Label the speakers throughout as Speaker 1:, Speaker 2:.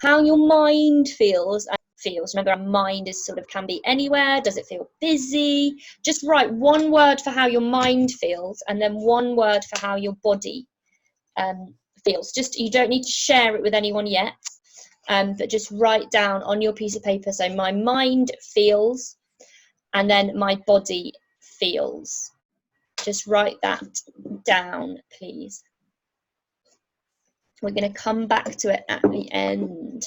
Speaker 1: how your mind feels. Remember, our mind is sort of can be anywhere. Does it feel busy? Just write one word for how your mind feels, and then one word for how your body feels. Just, you don't need to share it with anyone yet, but just write down on your piece of paper. So my mind feels, and then my body feels. Just write that down, please. We're going to come back to it at the end.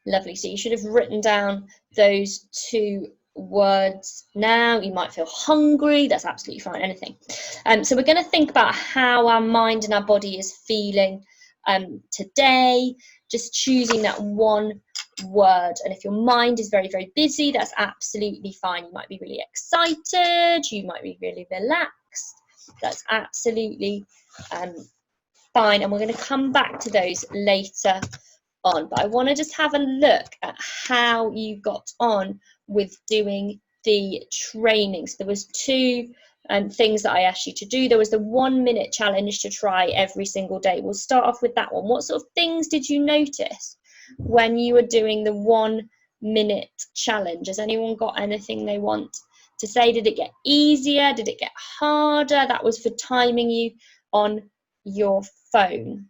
Speaker 1: Lovely. So you should have written down those 2 words now. You might feel hungry. That's absolutely fine. Anything. So we're going to think about how our mind and our body is feeling today. Just choosing that one word. And if your mind is very, very busy, that's absolutely fine. You might be really excited. You might be really relaxed. That's absolutely fine. And we're going to come back to those later on, but I want to just have a look at how you got on with doing the training. So there was 2 things that I asked you to do. There was the 1-minute challenge to try every single day. We'll start off with that one. What sort of things did you notice when you were doing the 1-minute challenge? Has anyone got anything they want to say? Did it get easier? Did it get harder? That was for timing you on your phone.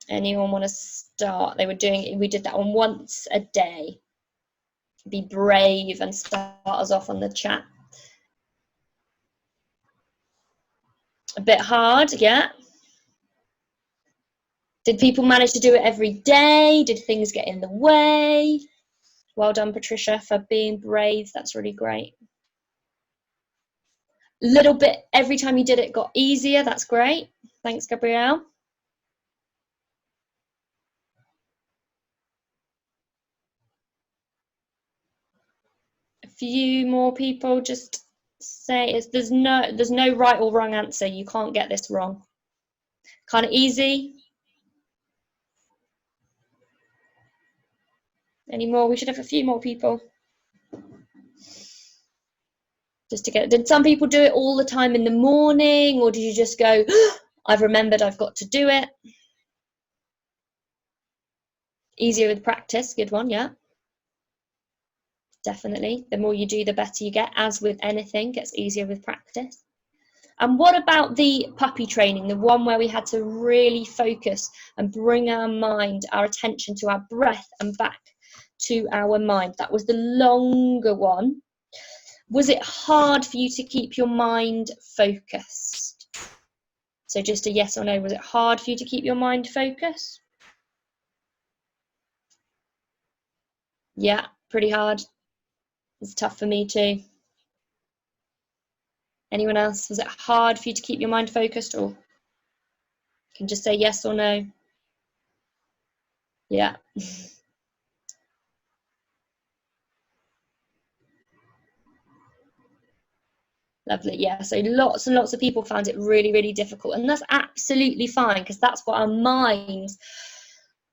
Speaker 1: Anyone want to start? We did that one once a day. Be brave and start us off on the chat. A bit hard, yeah. Did people manage to do it every day? Did things get in the way? Well done, Patricia, for being brave. That's really great. A little bit every time you did it got easier. That's great. Thanks, Gabrielle. A few more people just say there's no right or wrong answer. You can't get this wrong. Kind of easy. Any more? We should have a few more people. Just to get. Did some people do it all the time in the morning, or did you just go, oh, I've remembered I've got to do it? Easier with practice. Good one, yeah. Definitely. The more you do, the better you get. As with anything, it gets easier with practice. And what about the puppy training, the one where we had to really focus and bring our mind, our attention to our breath and back to our mind? That was the longer one. Was it hard for you to keep your mind focused? So just a yes or no. Was it hard for you to keep your mind focused? Yeah, pretty hard. It's tough for me too. Anyone else? Was it hard for you to keep your mind focused, or you can just say yes or no? Yeah. Lovely. Yeah, so lots and lots of people found it really, really difficult, and that's absolutely fine, because that's what our minds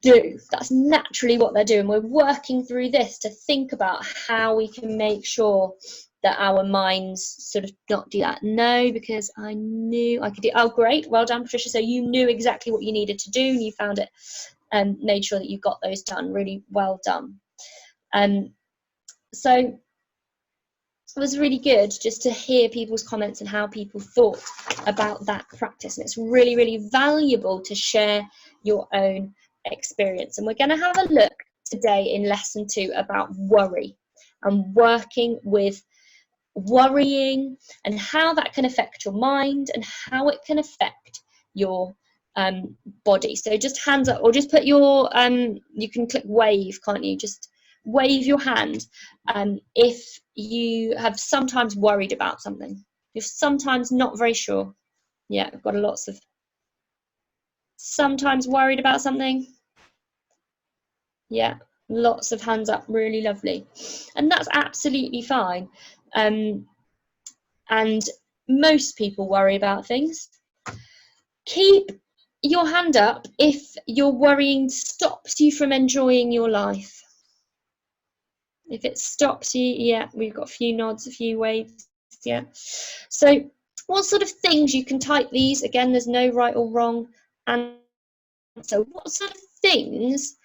Speaker 1: do. That's naturally what they're doing. We're working through this to think about how we can make sure that our minds sort of not do that. No, because I knew I could do. Oh, great. Well done, Patricia. So you knew exactly what you needed to do, and you found it and made sure that you got those done. Really well done. So it was really good just to hear people's comments and how people thought about that practice. And it's really, really valuable to share your own experience. And we're going to have a look today in lesson 2 about worry and working with worrying and how that can affect your mind and how it can affect your body. So just hands up, or just put your you can click wave, can't you? Just wave your hand if you have sometimes worried about something. You're sometimes not very sure. Yeah, I've got lots of sometimes worried about something. Yeah, lots of hands up. Really lovely. And that's absolutely fine. And most people worry about things. Keep your hand up if your worrying stops you from enjoying your life. If it stops you, yeah, we've got a few nods, a few waves, yeah. So what sort of things, you can type these, again, there's no right or wrong answer. What sort of things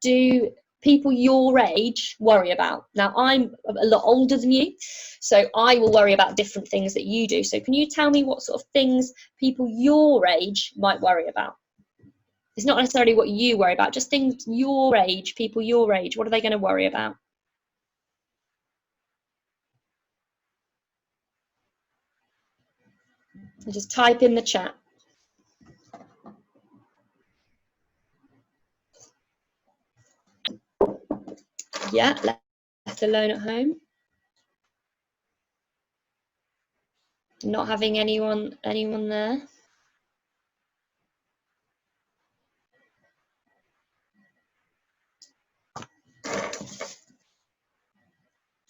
Speaker 1: do people your age worry about? Now, I'm a lot older than you, so I will worry about different things that you do. So can you tell me what sort of things people your age might worry about? It's not necessarily what you worry about, just things your age, people your age, what are they going to worry about? So just type in the chat. Yeah, left alone at home. Not having anyone there.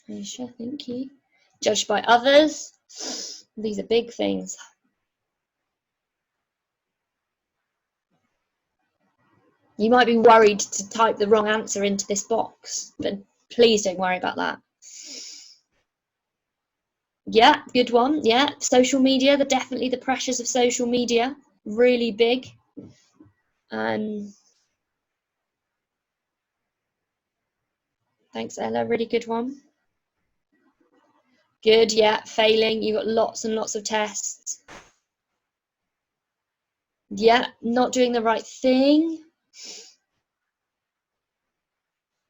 Speaker 1: Aisha, thank you. Judged by others. These are big things. You might be worried to type the wrong answer into this box, but please don't worry about that. Yeah, good one. Yeah, social media, definitely the pressures of social media, really big. Thanks, Ella, really good one. Good, yeah, failing, you've got lots and lots of tests. Yeah, not doing the right thing.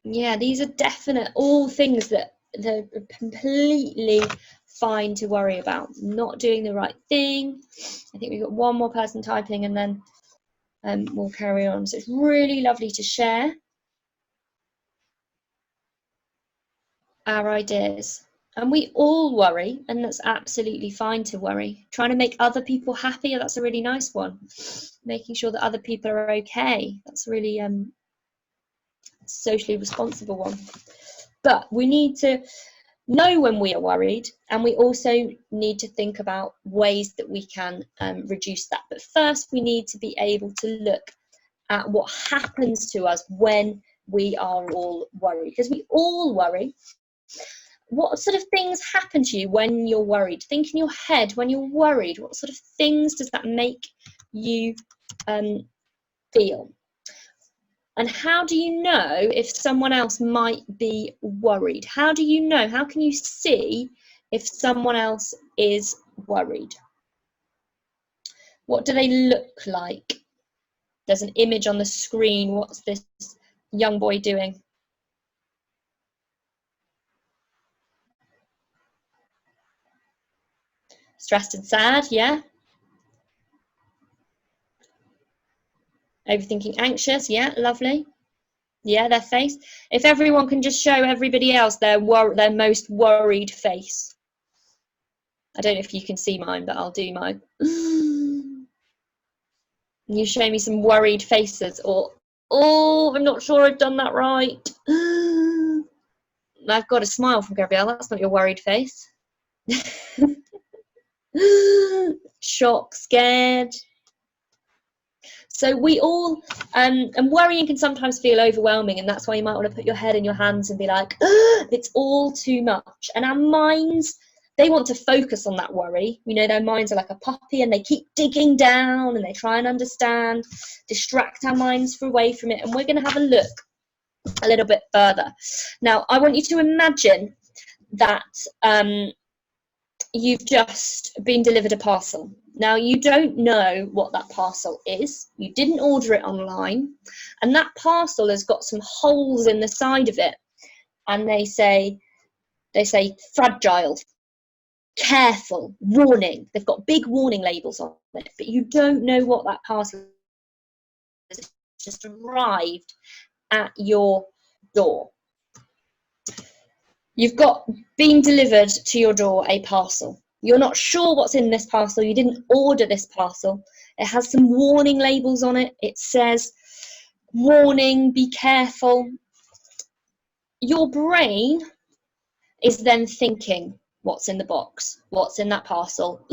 Speaker 1: Yeah, these are definite, all things that they're completely fine to worry about. Not doing the right thing. I think we've got one more person typing, and then we'll carry on. So it's really lovely to share our ideas. And we all worry, and that's absolutely fine to worry. Trying to make other people happy, that's a really nice one. Making sure that other people are okay, that's a really socially responsible one. But we need to know when we are worried, and we also need to think about ways that we can reduce that. But first, we need to be able to look at what happens to us when we are all worried, because we all worry. What sort of things happen to you when you're worried? Think in your head when you're worried. What sort of things does that make you feel? And how do you know if someone else might be worried? How do you know? How can you see if someone else is worried? What do they look like? There's an image on the screen. What's this young boy doing? Stressed and sad, yeah. Overthinking, anxious, yeah, lovely. Yeah, their face. If everyone can just show everybody else their most worried face. I don't know if you can see mine, but I'll do mine. You show me some worried faces, or, oh, I'm not sure I've done that right. I've got a smile from Gabrielle. That's not your worried face. Shocked, scared. So we all, and worrying can sometimes feel overwhelming, and that's why you might want to put your head in your hands and be like, it's all too much. And our minds, they want to focus on that worry. You know, their minds are like a puppy, and they keep digging down, and they try and understand, distract our minds away from it. And we're going to have a look a little bit further. Now, I want you to imagine that you've just been delivered a parcel. Now, you don't know what that parcel is. You didn't order it online. And that parcel has got some holes in the side of it. And they say fragile, careful, warning. They've got big warning labels on it, but you don't know what that parcel is. It's just arrived at your door. You've got been delivered to your door a parcel. You're not sure what's in this parcel. You didn't order this parcel. It has some warning labels on it. It says, warning, be careful. Your brain is then thinking, what's in the box? What's in that parcel?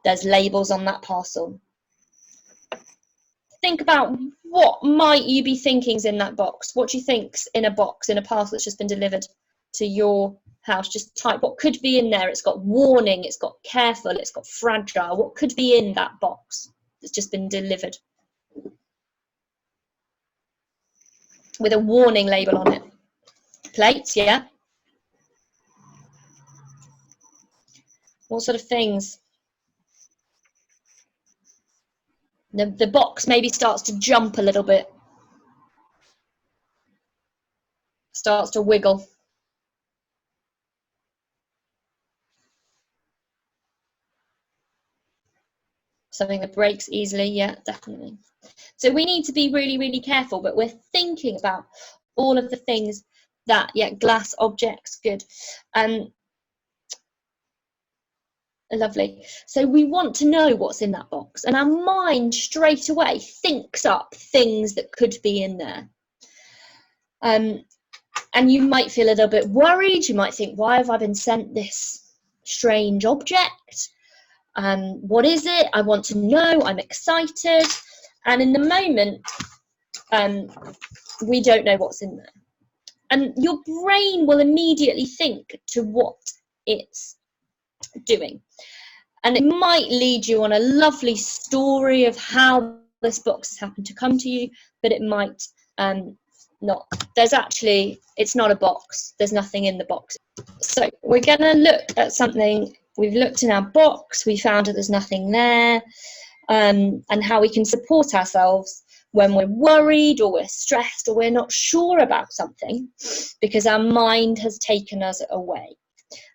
Speaker 1: There's labels on that parcel. think about what might you be thinking's in that box. What do you think's in a box, in a parcel that's just been delivered to your house? Just type what could be in there. It's got warning, it's got careful, it's got fragile. What could be in that box that's just been delivered with a warning label on it? Plates, yeah. What sort of things? The box maybe starts to jump a little bit, starts to wiggle. Something that breaks easily, yeah, definitely. So we need to be really, really careful, but we're thinking about all of the things that, yeah, glass objects, good. Lovely. So we want to know what's in that box, and our mind straight away thinks up things that could be in there. And you might feel a little bit worried. You might think, why have I been sent this strange object? What is it? I want to know. I'm excited. And in the moment, we don't know what's in there. And your brain will immediately think to what it's doing. And it might lead you on a lovely story of how this box has happened to come to you, but it might not. It's not a box. There's nothing in the box. So we're going to look at something. We've looked in our box. We found that there's nothing there, and how we can support ourselves when we're worried or we're stressed or we're not sure about something because our mind has taken us away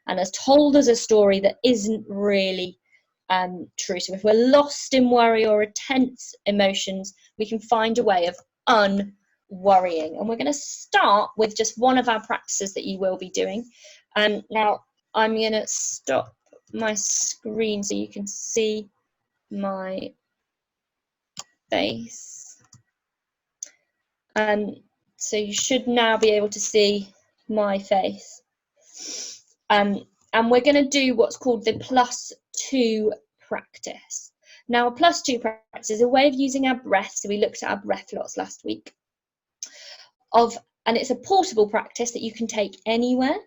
Speaker 1: and has told us a story that isn't really true. So if we're lost in worry or intense emotions, we can find a way of unworrying. And we're going to start with just one of our practices that you will be doing. Now, I'm going to stop my screen so you can see my face. So you should now be able to see my face. And we're going to do what's called the +2 practice. Now, a +2 practice is a way of using our breath. So we looked at our breath lots last week. And it's a portable practice that you can take anywhere.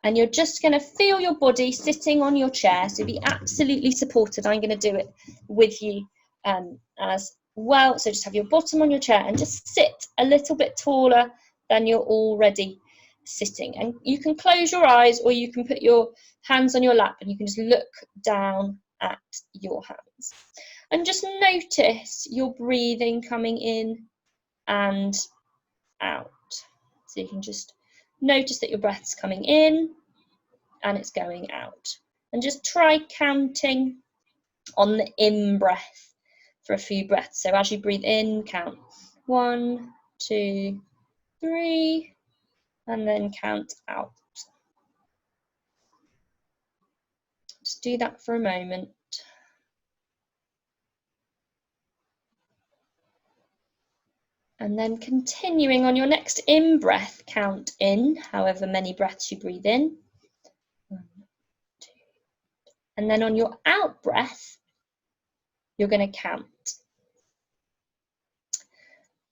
Speaker 1: And you're just going to feel your body sitting on your chair. So be absolutely supported. I'm going to do it with you as well. So just have your bottom on your chair and just sit a little bit taller than you're already sitting. And you can close your eyes or you can put your hands on your lap and you can just look down at your hands. And just notice your breathing coming in and out. So you can just notice that your breath's coming in and it's going out. And just try counting on the in breath for a few breaths. So as you breathe in, count 1, 2, 3, and then count out. Just do that for a moment. And then continuing on your next in breath, count in however many breaths you breathe in. 1, 2. And then on your out breath, you're going to count.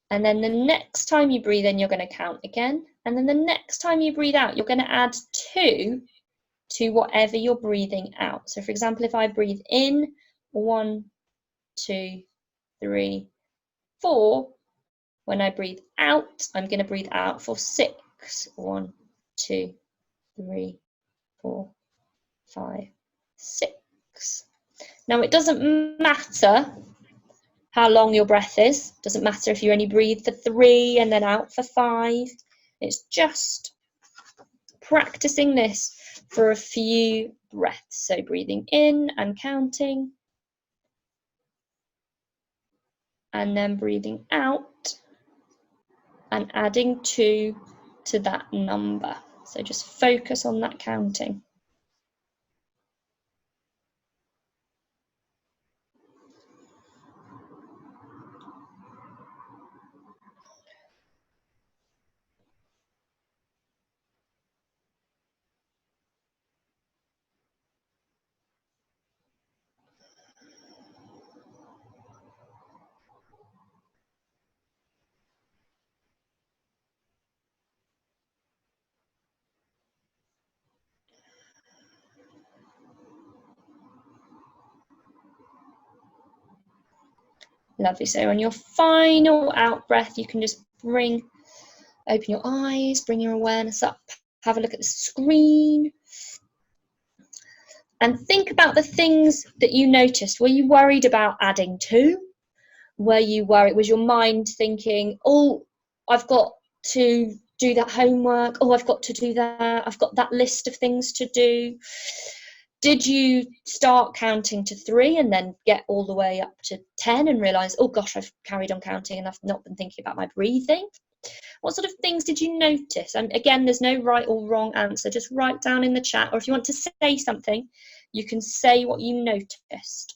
Speaker 1: And then the next time you breathe in, you're going to count again. And then the next time you breathe out, you're going to add 2 to whatever you're breathing out. So for example, if I breathe in, 1, 2, 3, 4. When I breathe out, I'm going to breathe out for 6. 1, 2, 3, 4, 5, 6. Now it doesn't matter how long your breath is. It doesn't matter if you only breathe for 3 and then out for 5. It's just practicing this for a few breaths. So breathing in and counting. And then breathing out and adding 2 to that number. So just focus on that counting. Lovely. So on your final out breath, you can just open your eyes, bring your awareness up, have a look at the screen, and think about the things that you noticed. Were you worried about adding to? Were you worried? Was your mind thinking, oh, I've got to do that homework, oh, I've got to do that, I've got that list of things to do? Did you start counting to 3 and then get all the way up to 10 and realise, oh gosh, I've carried on counting and I've not been thinking about my breathing? What sort of things did you notice? And again, there's no right or wrong answer. Just write down in the chat, or if you want to say something, you can say what you noticed.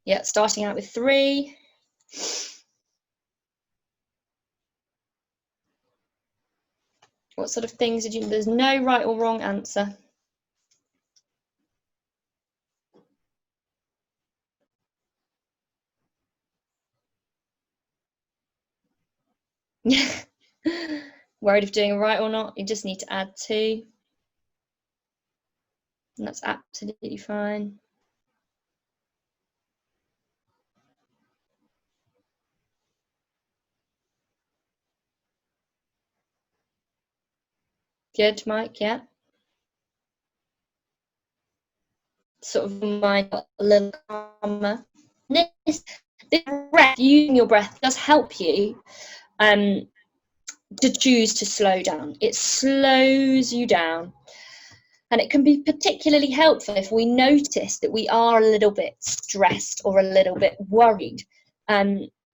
Speaker 1: Yeah, starting out with 3. What sort of things did you... There's no right or wrong answer. Worried of doing it right or not? You just need to add 2. And that's absolutely fine. Good, Mike, yeah. Sort of mind a little calmer. This breath, using your breath, does help you to choose to slow down. It slows you down. And it can be particularly helpful if we notice that we are a little bit stressed or a little bit worried.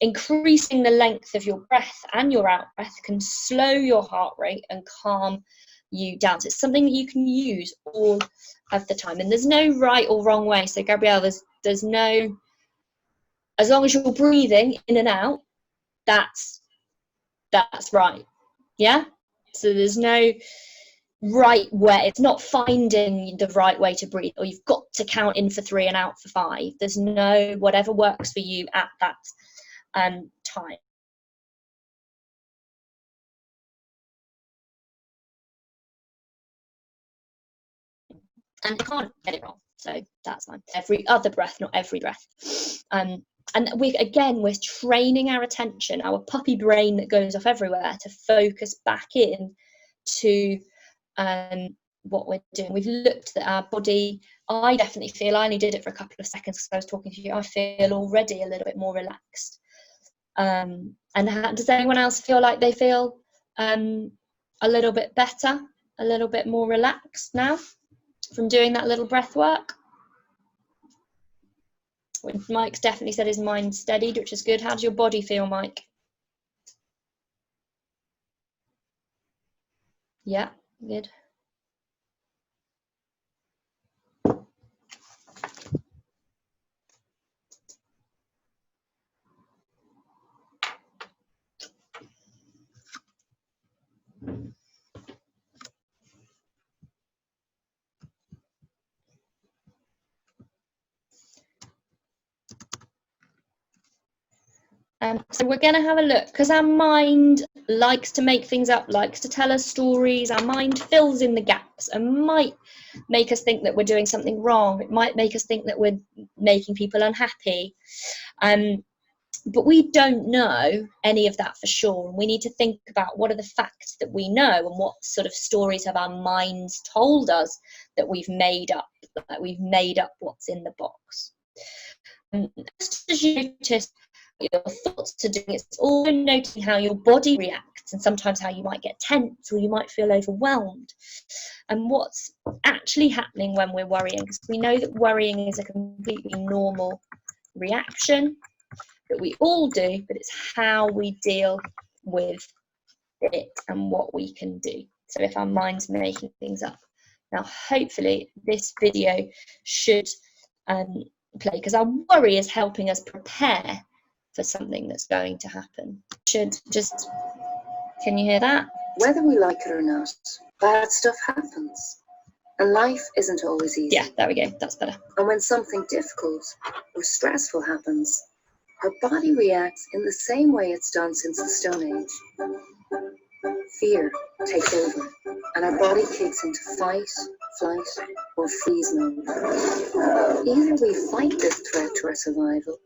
Speaker 1: Increasing the length of your breath and your out breath can slow your heart rate and calm you down. So it's something that you can use all of the time. And there's no right or wrong way. So Gabrielle, there's no, as long as you're breathing in and out, that's right. Yeah? So there's no right way. It's not finding the right way to breathe, or you've got to count in for 3 and out for 5. There's no, whatever works for you at that time. And they can't get it wrong, so that's fine. Every other breath, not every breath. And we're training our attention, our puppy brain that goes off everywhere, to focus back in to what we're doing. We've looked at our body. I definitely feel, I only did it for a couple of seconds because I was talking to you, I feel already a little bit more relaxed. And does anyone else feel like they feel a little bit better, a little bit more relaxed now from doing that little breath work? Mike's definitely said his mind steadied, which is good. How does your body feel, Mike? Yeah, good. So we're going to have a look, because our mind likes to make things up, likes to tell us stories. Our mind fills in the gaps and might make us think that we're doing something wrong. It might make us think that we're making people unhappy. But we don't know any of that for sure. And we need to think about what are the facts that we know, and what sort of stories have our minds told us that we've made up, what's in the box. And just as you notice your thoughts to doing, it's also noting how your body reacts, and sometimes how you might get tense or you might feel overwhelmed, and what's actually happening when we're worrying, because we know that worrying is a completely normal reaction that we all do, but it's how we deal with it and what we can do. So if our mind's making things up. Now hopefully this video should play, because our worry is helping us prepare for something that's going to happen. Can you hear that?
Speaker 2: Whether we like it or not, bad stuff happens. And life isn't always easy.
Speaker 1: Yeah, there we go, that's better.
Speaker 2: And when something difficult or stressful happens, our body reacts in the same way it's done since the Stone Age. fear takes over and our body kicks into fight, flight, or freeze mode. Either we fight this threat to our survival,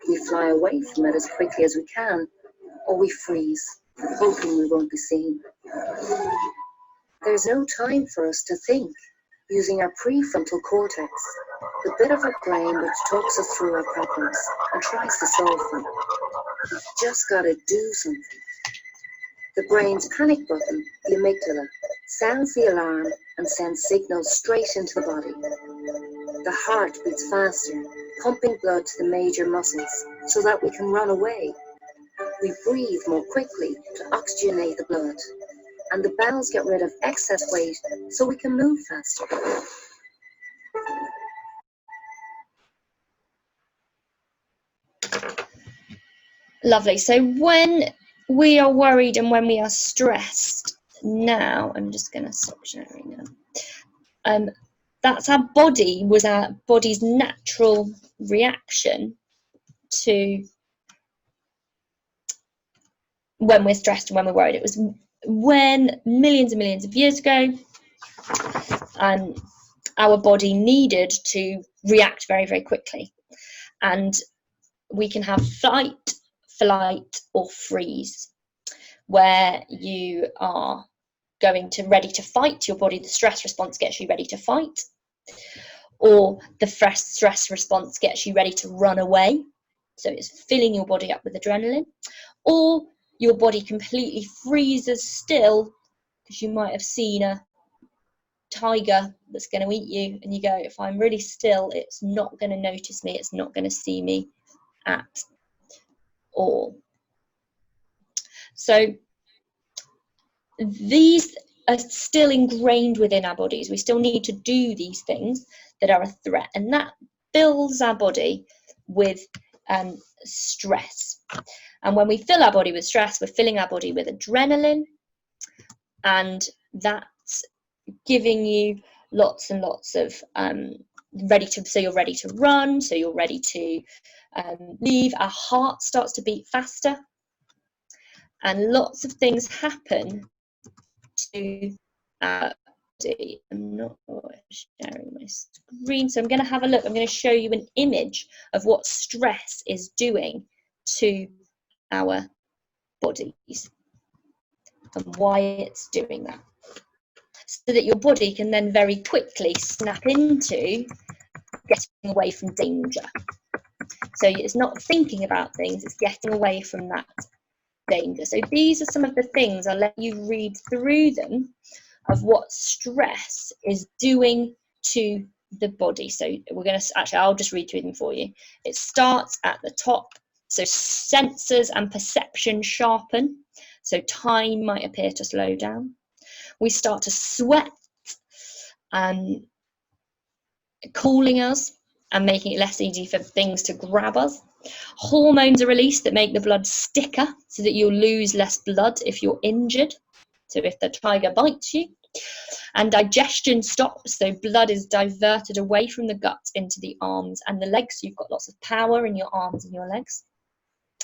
Speaker 2: we fly away from it as quickly as we can, or we freeze, hoping we won't be seen. There's no time for us to think, using our prefrontal cortex, the bit of our brain which talks us through our problems and tries to solve them. We've just got to do something. The brain's panic button, the amygdala, sounds the alarm and sends signals straight into the body. The heart beats faster, pumping blood to the major muscles so that we can run away. We breathe more quickly to oxygenate the blood, and the bowels get rid of excess weight so we can move faster.
Speaker 1: Lovely. So when we are worried and when we are stressed, now I'm just going to stop sharing now. That's our body's natural reaction to when we're stressed and when we're worried. It was when millions and millions of years ago, our body needed to react very, very quickly. And we can have fight, flight, or freeze, where you are ready to fight. Your body, the stress response gets you ready to fight, or the stress response gets you ready to run away. So it's filling your body up with adrenaline, or your body completely freezes still because you might have seen a tiger that's going to eat you, and you go, if I'm really still, it's not going to notice me, it's not going to see me at all. So these are still ingrained within our bodies. We still need to do these things that are a threat, and that fills our body with stress. And when we fill our body with stress, we're filling our body with adrenaline, and that's giving you lots and lots of so you're ready to run, so you're ready to leave. Our heart starts to beat faster, and lots of things happen to our body. I'm not sharing my screen, so I'm going to have a look. I'm going to show you an image of what stress is doing to our bodies and why it's doing that, so that your body can then very quickly snap into getting away from danger. So it's not thinking about things, it's getting away from that danger. So these are some of the things, I'll let you read through them, of what stress is doing to the body. So we're going to, actually, I'll just read through them for you. It starts at the top. So senses and perception sharpen. So time might appear to slow down. We start to sweat, cooling us and making it less easy for things to grab us. Hormones are released that make the blood sticker, so that you'll lose less blood if you're injured. So if the tiger bites you. And digestion stops, so blood is diverted away from the gut into the arms and the legs. So you've got lots of power in your arms and your legs.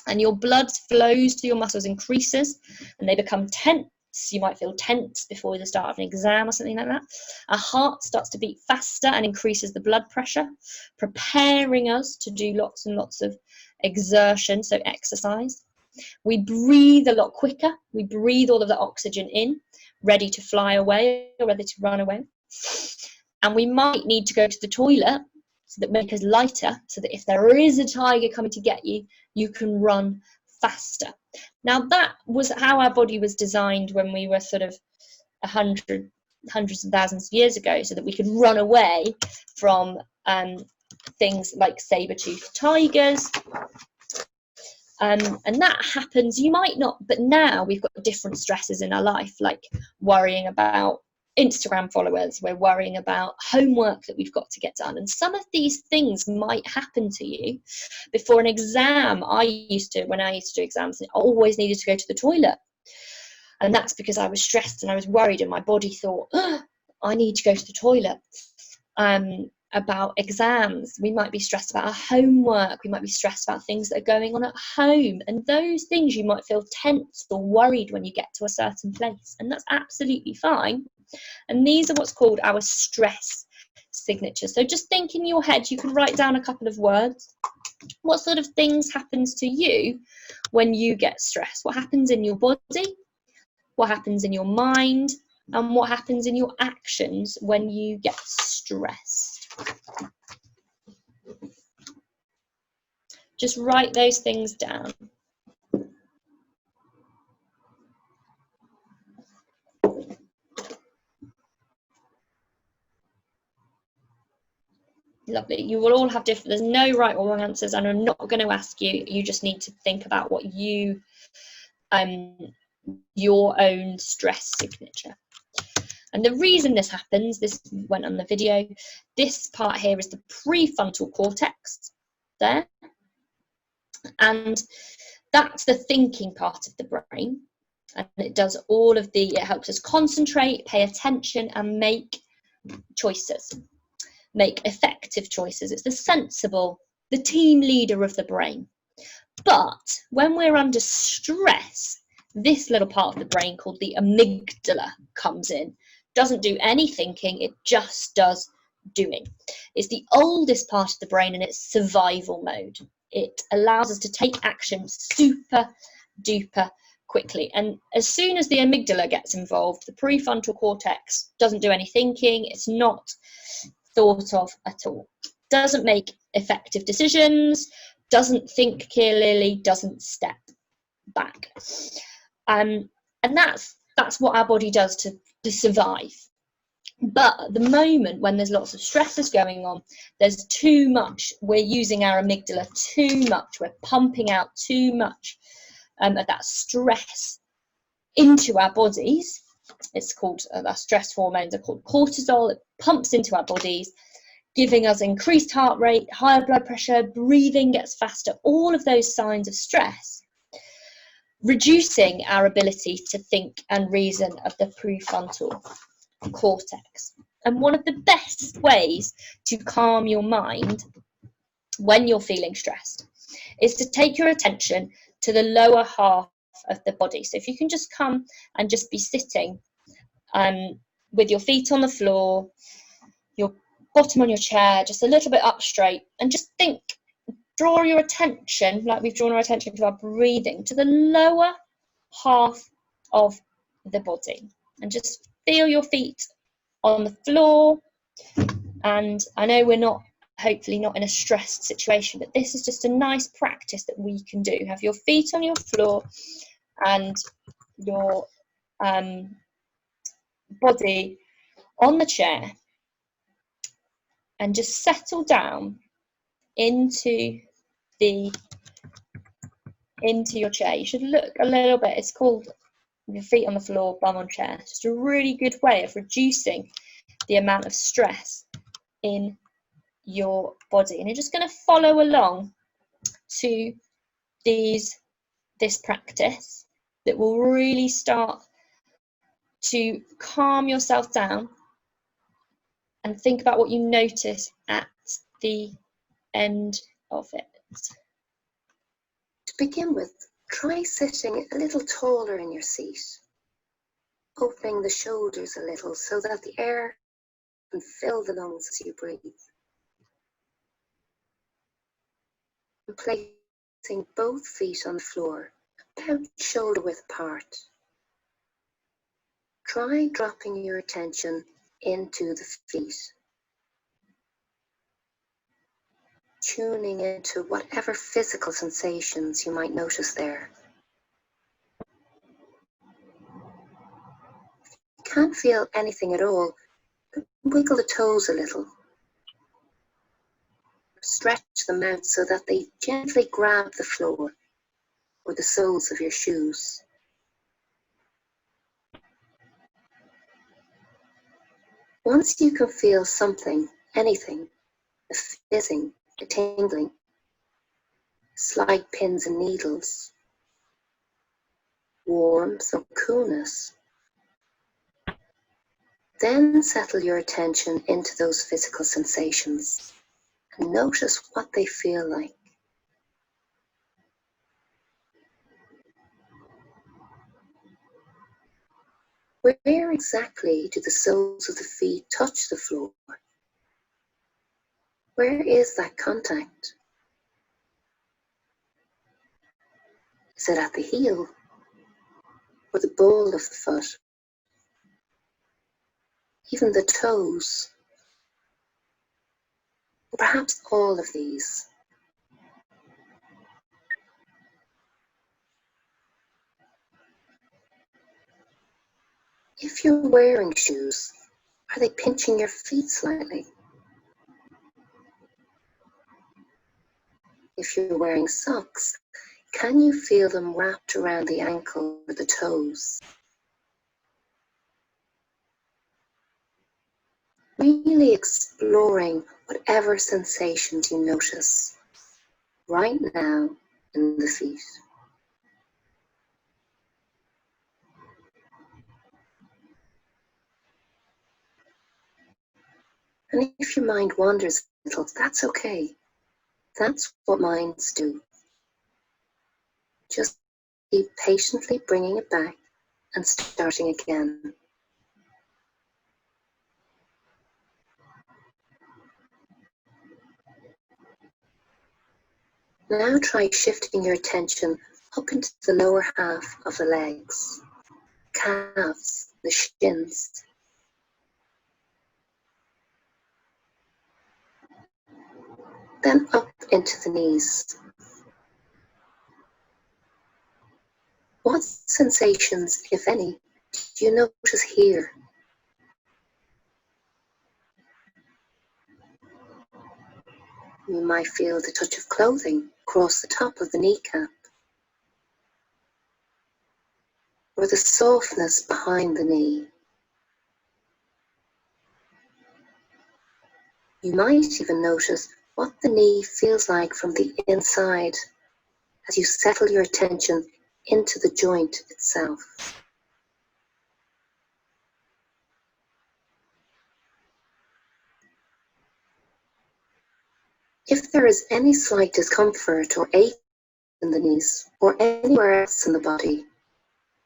Speaker 1: And your blood flows to your muscles increases, and they become tense. You might feel tense before the start of an exam or something like that. Our heart starts to beat faster and increases the blood pressure, preparing us to do lots and lots of exertion, so exercise. We breathe a lot quicker. We breathe all of the oxygen in, ready to fly away or ready to run away. And we might need to go to the toilet, so that make us lighter, so that if there is a tiger coming to get you, you can run faster. Now that was how our body was designed when we were sort of hundreds of thousands of years ago, so that we could run away from things like saber-toothed tigers. And that happens, you might not, but now we've got different stresses in our life, like worrying about Instagram followers, we're worrying about homework that we've got to get done, and some of these things might happen to you before an exam. When I used to do exams, I always needed to go to the toilet, and that's because I was stressed and I was worried, and my body thought, oh, I need to go to the toilet. about exams. We might be stressed about our homework. We might be stressed about things that are going on at home. And those things, you might feel tense or worried when you get to a certain place. And that's absolutely fine. And these are what's called our stress signatures. So just think in your head, you can write down a couple of words. What sort of things happens to you when you get stressed? What happens in your body? What happens in your mind? And what happens in your actions when you get stressed? Just write those things down. Lovely. You will all have different, there's no right or wrong answers, and I'm not going to ask you. You just need to think about what you, your own stress signature. And the reason this happens, this went on the video, this part here is the prefrontal cortex there. And that's the thinking part of the brain. And it does all of the, it helps us concentrate, pay attention, and make choices. Make effective choices. It's the sensible, the team leader of the brain. But when we're under stress, this little part of the brain called the amygdala comes in. Doesn't do any thinking, it just does doing. It's the oldest part of the brain and it's survival mode. It allows us to take action super duper quickly. And as soon as the amygdala gets involved, the prefrontal cortex doesn't do any thinking. It's not thought of at all. Doesn't make effective decisions, doesn't think clearly, doesn't step back. And that's what our body does to survive. But at the moment when there's lots of stresses going on, there's too much, we're using our amygdala too much, we're pumping out too much of that stress into our bodies. It's called, our stress hormones are called cortisol. It pumps into our bodies, giving us increased heart rate, higher blood pressure, breathing gets faster, all of those signs of stress, reducing our ability to think and reason of the prefrontal cortex. And one of the best ways to calm your mind when you're feeling stressed is to take your attention to the lower half of the body. So if you can just come and just be sitting with your feet on the floor, your bottom on your chair, just a little bit up straight, and just think, draw your attention, like we've drawn our attention to our breathing, to the lower half of the body, and just feel your feet on the floor. And I know we're not, hopefully not in a stressed situation, but this is just a nice practice that we can do. Have your feet on your floor and your body on the chair, and just settle down into your chair. You should look a little bit, it's called your feet on the floor, bum on chair. It's just a really good way of reducing the amount of stress in your body. And you're just going to follow along to this practice that will really start to calm yourself down, and think about what you notice at the end of it.
Speaker 2: To begin with, try sitting a little taller in your seat, opening the shoulders a little so that the air can fill the lungs as you breathe. And placing both feet on the floor, about shoulder width apart. Try dropping your attention into the feet, tuning into whatever physical sensations you might notice there. If you can't feel anything at all, wiggle the toes a little. Stretch them out so that they gently grab the floor or the soles of your shoes. Once you can feel something, anything, a fizzing, a tingling, slight pins and needles, warmth or coolness, Then settle your attention into those physical sensations and notice what they feel like. Where exactly do the soles of the feet touch the floor? Where is that contact? Is it at the heel or the ball of the foot? Even the toes? Or perhaps all of these? If you're wearing shoes, are they pinching your feet slightly? If you're wearing socks, can you feel them wrapped around the ankle or the toes? Really exploring whatever sensations you notice right now in the feet. And if your mind wanders a little, that's okay. That's what minds do. Just keep patiently bringing it back and starting again. Now try shifting your attention up into the lower half of the legs, calves, the shins. Then up into the knees. What sensations, if any, do you notice here? You might feel the touch of clothing across the top of the kneecap, or the softness behind the knee. You might even notice what the knee feels like from the inside as you settle your attention into the joint itself. If there is any slight discomfort or ache in the knees or anywhere else in the body,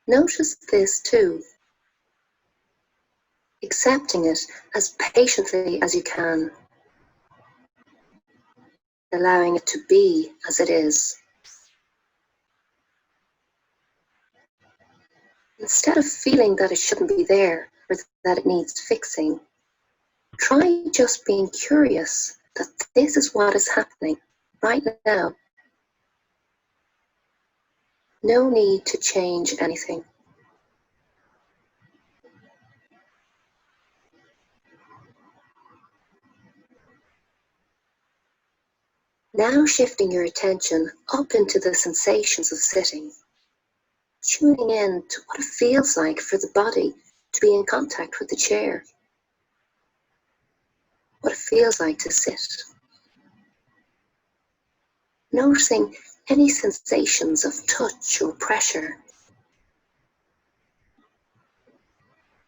Speaker 2: notice this too, accepting it as patiently as you can, allowing it to be as it is. Instead of feeling that it shouldn't be there or that it needs fixing, try just being curious that this is what is happening right now. No need to change anything. Now shifting your attention up into the sensations of sitting, tuning in to what it feels like for the body to be in contact with the chair, what it feels like to sit. Noticing any sensations of touch or pressure.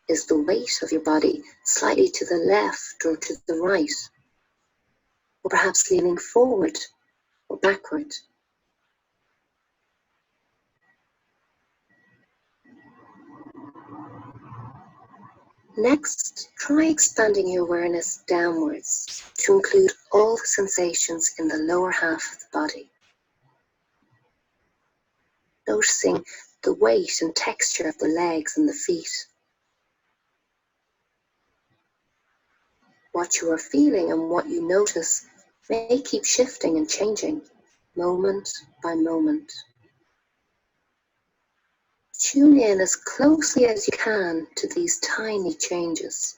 Speaker 2: Is the weight of your body slightly to the left or to the right? Or perhaps leaning forward or backward? Next, try expanding your awareness downwards to include all the sensations in the lower half of the body. Noticing the weight and texture of the legs and the feet. What you are feeling and what you notice may keep shifting and changing, moment by moment. Tune in as closely as you can to these tiny changes.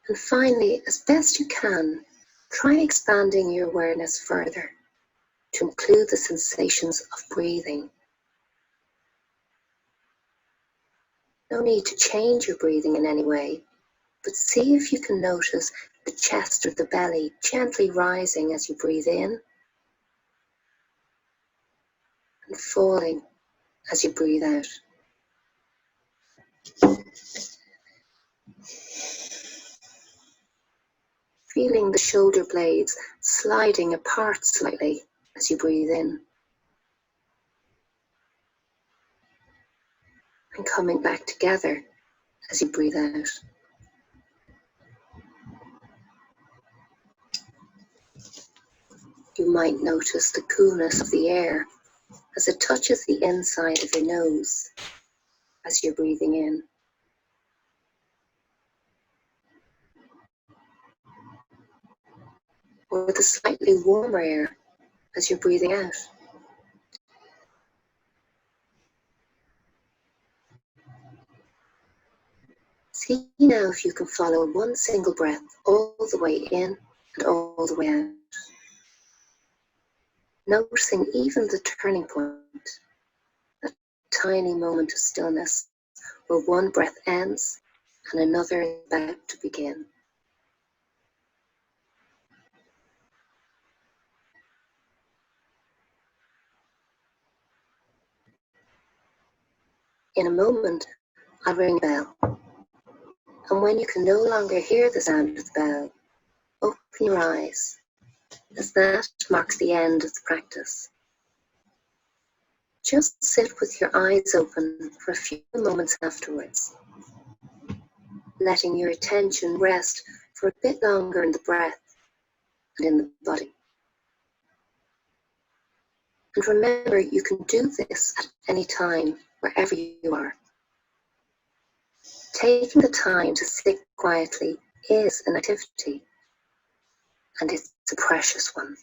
Speaker 2: And finally, as best you can, try expanding your awareness further to include the sensations of breathing. No need to change your breathing in any way, but see if you can notice the chest or the belly gently rising as you breathe in and falling as you breathe out. Feeling the shoulder blades sliding apart slightly as you breathe in and coming back together as you breathe out. You might notice the coolness of the air as it touches the inside of your nose as you're breathing in. Or the slightly warmer air as you're breathing out. See now if you can follow one single breath all the way in and all the way out. Noticing even the turning point, that tiny moment of stillness where one breath ends and another is about to begin. In a moment, I'll ring a bell, and when you can no longer hear the sound of the bell, open your eyes, as that marks the end of the practice. Just sit with your eyes open for a few moments afterwards, letting your attention rest for a bit longer in the breath and in the body. And remember, you can do this at any time, wherever you are. Taking the time to sit quietly is an activity, and it's a precious one.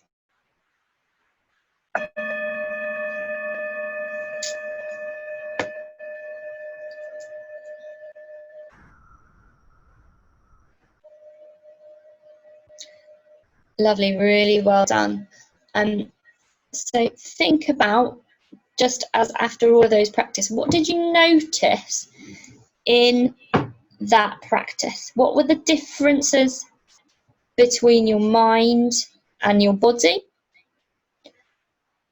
Speaker 1: Lovely, really well done. So think about, just as after all of those practice, what did you notice in that practice? What were the differences between your mind and your body?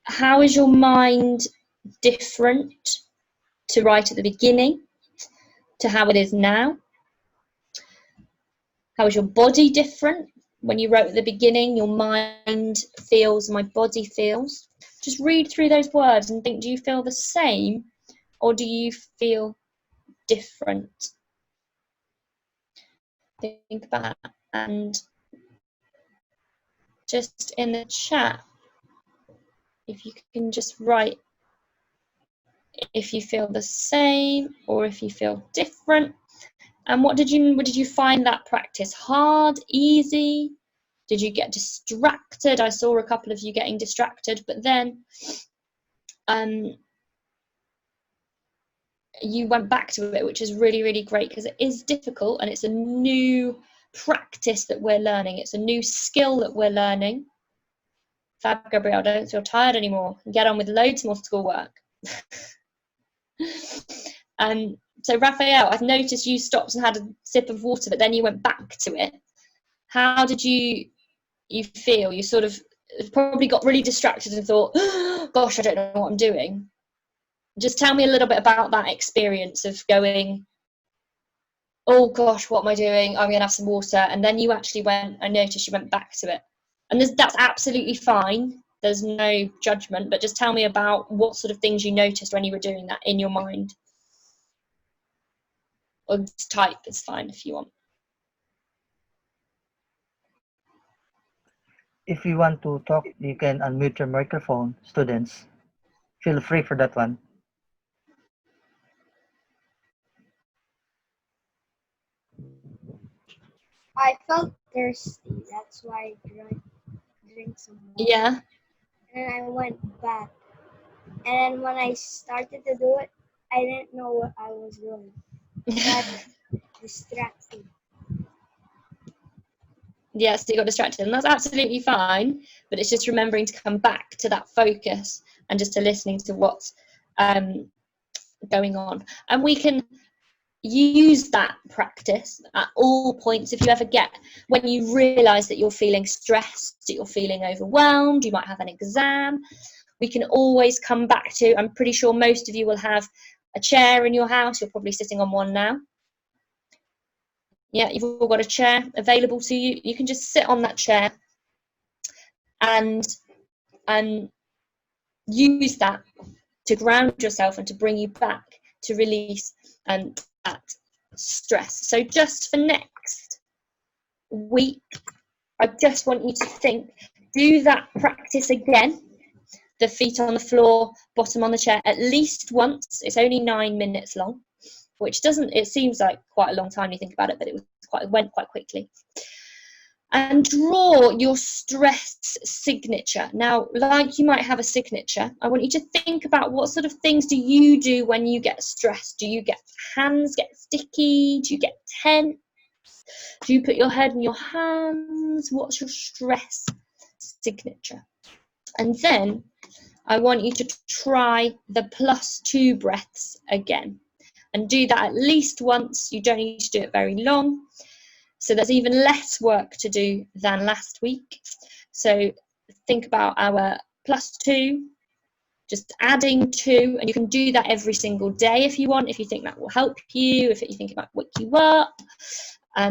Speaker 1: How is your mind different to right at the beginning to how it is now? How is your body different? When you wrote at the beginning, your mind feels, my body feels. Just read through those words and think, do you feel the same or do you feel different? Think about that. And just in the chat, if you can just write if you feel the same or if you feel different. And what did you find that practice hard, easy? Did you get distracted? I saw a couple of you getting distracted, but then you went back to it, which is really, really great, because it is difficult and it's a new practice that we're learning. It's a new skill that we're learning. Fab, Gabrielle, don't feel tired anymore. Get on with loads more schoolwork. So Raphael, I've noticed you stopped and had a sip of water, but then you went back to it. How did you feel? You sort of probably got really distracted and thought, oh, gosh, I don't know what I'm doing. Just tell me a little bit about that experience of going, oh gosh, what am I doing? I'm going to have some water. And then you actually went, I noticed you went back to it. And that's absolutely fine. There's no judgment, but just tell me about what sort of things you noticed when you were doing that in your mind. Or just type, it's fine if you want.
Speaker 3: If you want to talk, you can unmute your microphone, students. Feel free for that one.
Speaker 4: I felt thirsty, that's why I drank some water.
Speaker 1: Yeah.
Speaker 4: And I went back. And then when I started to do it, I didn't know what I was doing. I got distracted.
Speaker 1: Yes, you got distracted, and that's absolutely fine, but it's just remembering to come back to that focus and just to listening to what's going on. And use that practice at all points. If you ever get, when you realise that you're feeling stressed, that you're feeling overwhelmed, you might have an exam, we can always come back to, I'm pretty sure most of you will have a chair in your house. You're probably sitting on one now. Yeah, you've all got a chair available to you. You can just sit on that chair and use that to ground yourself and to bring you back to release that stress. So just for next week, I just want you to think, do that practice again. The feet on the floor, bottom on the chair, at least once. It's only 9 minutes long, which doesn't, it seems like quite a long time when you think about it, but it went quite quickly. And draw your stress signature. Now, like you might have a signature, I want you to think about what sort of things do you do when you get stressed? Do you get hands get sticky? Do you get tense? Do you put your head in your hands? What's your stress signature? And then I want you to try the +2 breaths again and do that at least once. You don't need to do it very long. So there's even less work to do than last week. So think about our +2, just adding 2, and you can do that every single day if you want, if you think that will help you, if you think it might wake you up,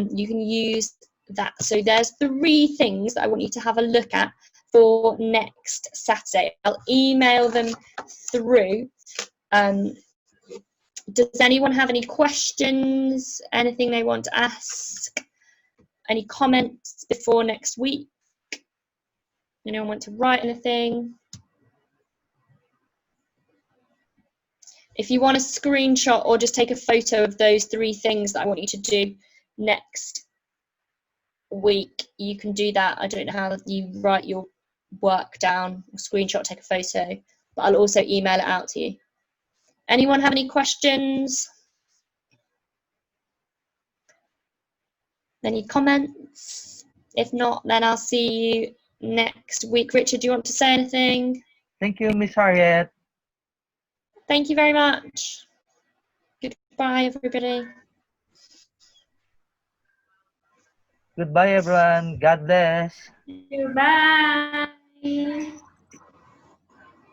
Speaker 1: you can use that. So there's 3 things that I want you to have a look at for next Saturday. I'll email them through. Does anyone have any questions, anything they want to ask? Any comments before next week? Anyone want to write anything? If you want a screenshot or just take a photo of those 3 things that I want you to do next week, you can do that. I don't know how you write your work down, or screenshot, take a photo, but I'll also email it out to you. Anyone have any questions? Any comments? If not, then I'll see you next week. Richard, do you want to say anything?
Speaker 3: Thank you, Miss Harriet.
Speaker 1: Thank you very much. Goodbye, everybody.
Speaker 3: Goodbye, everyone. God bless.
Speaker 1: Goodbye.